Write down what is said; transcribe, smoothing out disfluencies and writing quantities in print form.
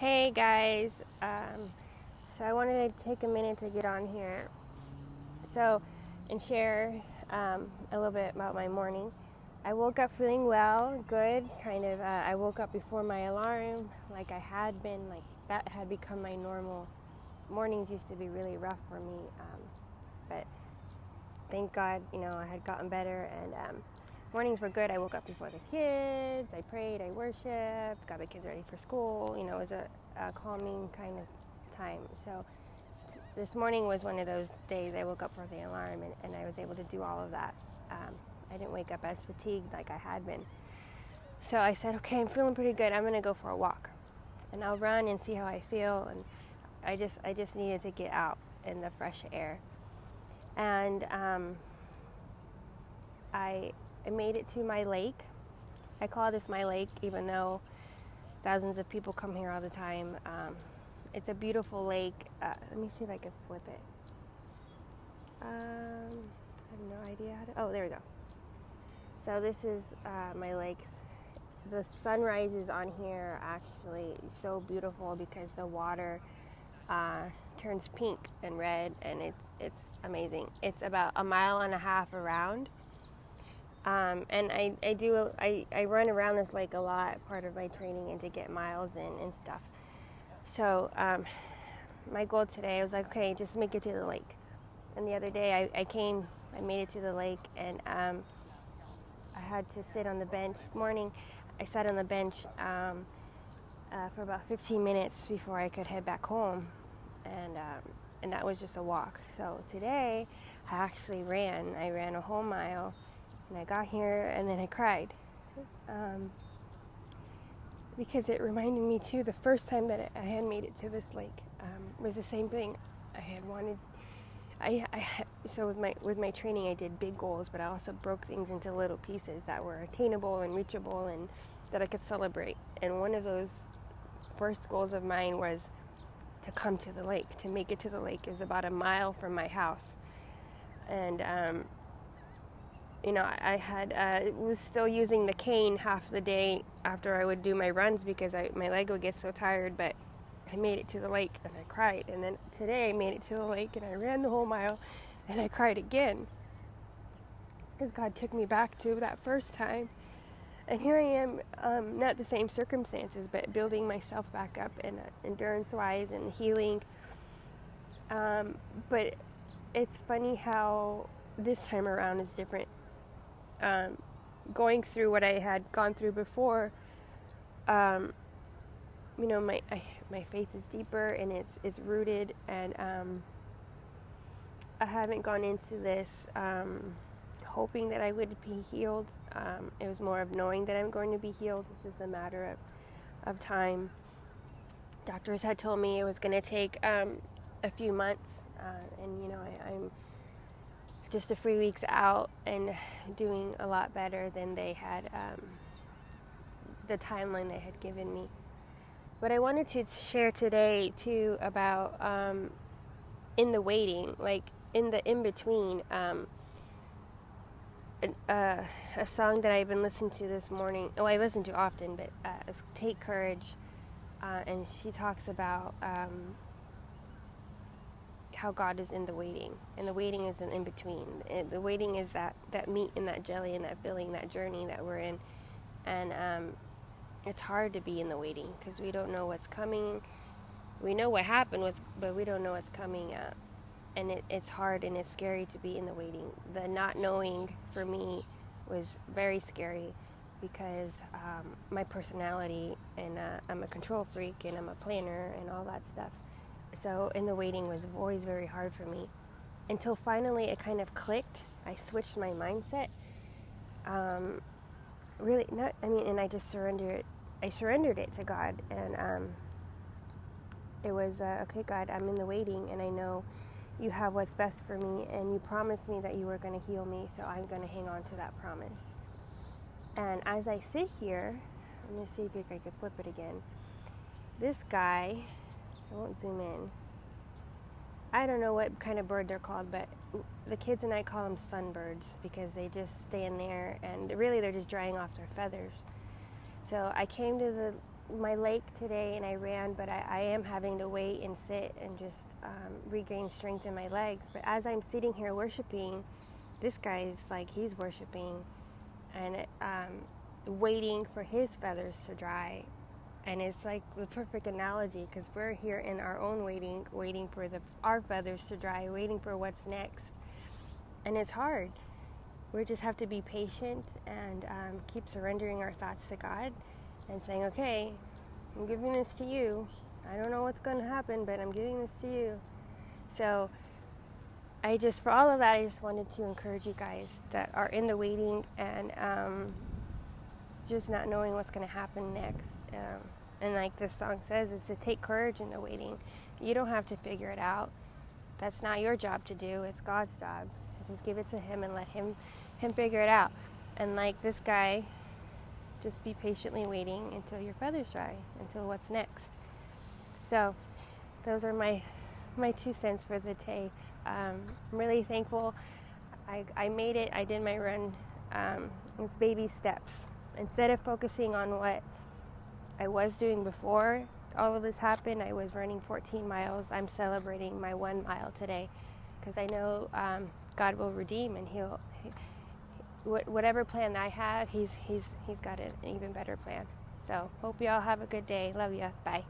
Hey guys, so I wanted to take a minute to get on here and share a little bit about my morning. I woke up feeling well, good, I woke up before my alarm, like I had been, like that had become my normal. Mornings used to be really rough for me, but thank God, I had gotten better, and mornings were good. I woke up before the kids, I prayed, I worshiped, got the kids ready for school. It was a calming kind of time. So this morning was one of those days I woke up for the alarm, and I was able to do all of that. I didn't wake up as fatigued like I had been. So I said, okay, I'm feeling pretty good. I'm going to go for a walk, and I'll run and see how I feel. And I just needed to get out in the fresh air. And I made it to my lake. I call this my lake, even though thousands of people come here all the time. It's a beautiful lake. Let me see if I can flip it. I have no idea how to. Oh, there we go. So this is my lakes. The sunrises on here are actually so beautiful because the water turns pink and red, and it's amazing. It's about 1.5 miles around. And I run around this lake a lot, part of my training, and to get miles in and stuff. So my goal today, I was like, okay, just make it to the lake. And the other day I made it to the lake, and I had to sit on the bench. This morning I sat on the bench for about 15 minutes before I could head back home, and that was just a walk. So today I actually ran. I ran a whole mile. And I got here, and then I cried because it reminded me too, the first time that I had made it to this lake was the same thing. I had wanted. So with my training, I did big goals, but I also broke things into little pieces that were attainable and reachable, and that I could celebrate. And one of those first goals of mine was to come to the lake, to make it to the lake. It was about 1 mile from my house, and I was still using the cane half the day after I would do my runs because my leg would get so tired, but I made it to the lake and I cried. And then today I made it to the lake and I ran the whole mile and I cried again because God took me back to that first time. And here I am, not the same circumstances, but building myself back up and endurance-wise and healing. But it's funny how this time around is different. Going through what I had gone through before, my faith is deeper and it's rooted, and I haven't gone into this hoping that I would be healed. It was more of knowing that I'm going to be healed. It's just a matter of time. Doctors had told me it was going to take a few months, and I'm just a few weeks out and doing a lot better than they had, the timeline they had given me. But I wanted to share today too about in the waiting, like in the in-between, a song that I've been listening to this morning. I listen to often, but Take Courage, and she talks about how God is in the waiting, and the waiting is an in-between. The waiting is that meat and that jelly and that filling, that journey that we're in, and it's hard to be in the waiting because we don't know what's coming. We know what happened, but we don't know what's coming up, and it's hard and it's scary to be in the waiting. The not knowing for me was very scary because my personality, and I'm a control freak and I'm a planner and all that stuff. So in the waiting was always very hard for me until finally it kind of clicked. I switched my mindset. And I just surrendered it. I surrendered it to God, and it was, okay, God, I'm in the waiting, and I know you have what's best for me, and you promised me that you were going to heal me, so I'm going to hang on to that promise. And as I sit here, let me see if I can flip it again. This guy, I won't zoom in. I don't know what kind of bird they're called, but the kids and I call them sunbirds because they just stand there and really they're just drying off their feathers. So I came to my lake today and I ran, but I am having to wait and sit and just regain strength in my legs. But as I'm sitting here worshiping, this guy's like, he's worshiping and waiting for his feathers to dry. And it's like the perfect analogy, because we're here in our own waiting for our feathers to dry, waiting for what's next. And it's hard. We just have to be patient and keep surrendering our thoughts to God and saying, okay, I'm giving this to you. I don't know what's going to happen, but I'm giving this to you. So for all of that, I just wanted to encourage you guys that are in the waiting and just not knowing what's going to happen next. And like this song says, is to take courage in the waiting. You don't have to figure it out. That's not your job to do. It's God's job. Just give it to him and let him figure it out. And like this guy, just be patiently waiting until your feathers dry, until what's next. So those are my 2 cents for the day. I'm really thankful. I made it. I did my run. It's baby steps. Instead of focusing on what I was doing before all of this happened, I was running 14 miles. I'm celebrating my 1 mile today, because I know God will redeem, and whatever plan I have, he's got an even better plan. So hope you all have a good day. Love ya. Bye.